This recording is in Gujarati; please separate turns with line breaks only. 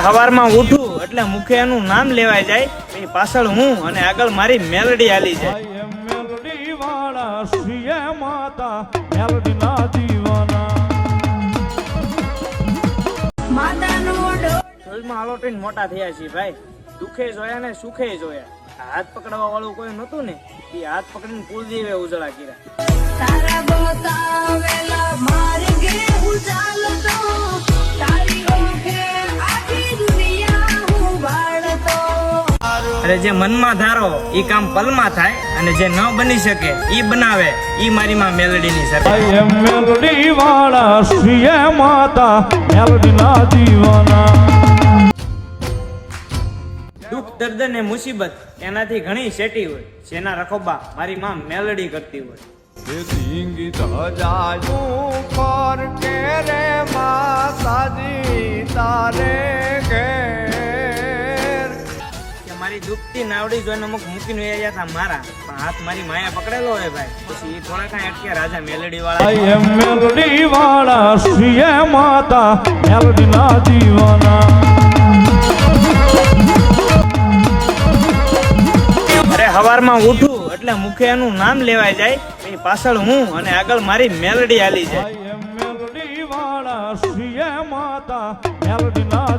હવારમાં ઉઠું એટલે મુખે એનું નામ લેવાય જાય, પછી પાછળ હું અને આગળ મારી મેલડી હાલી જાય.
મેલડી વાળા શ્રીએ માતા મેલડી ના દીવાના.
જોઈમાં આલોટીને મોટા થયા છીએ ભાઈ. દુખે જોયા ને સુખે જોયા. હાથ પકડવા વાળું કોઈ નતું ને, એ હાથ પકડીને કુલદેવે ઉજળા કર્યા.
તારા બતાવેલા માર્ગે હું ચાલતો, તારી ઓળખે આખી દુનિયા હું વાળતો.
અરે જે મનમાં ધારો ઈ કામ પલમાં થાય, અને જે ન બની શકે ઈ બનાવે, ઈ મારી માં મેલડીની સરકાર.
મેલડી વાળા શ્રીએ માતા મેલડી ના દીવાના.
દુઃખ દર્દ ને મુસીબત એનાથી ઘણી સેટી હોય, જેના રખોબા મારી માં મેલડી કરતી હોય.
ઇંગિત જાયું પર કે રે માતાજી તારે ઘેર.
કે મારી દુખતી નાવડી જોઈને અમુક મૂકીને વયા હતા મારા, પણ હાથ મારી માયા પકડેલો હોય ભાઈ. પછી એ થોડા કાંઈ અટક્યા રાજા મેલડી વાળા.
મેલડી વાળા શ્રીએ માતા મેલડી ના દીવાના.
અરે હવારમાં ઉઠું એટલે મુખે એનું નામ લેવાય જાય, પછી પાછળ હું અને આગળ મારી મેલડી હાલી જાય.
મેલડી વાળા શ્રીએ માતા મેલડી ના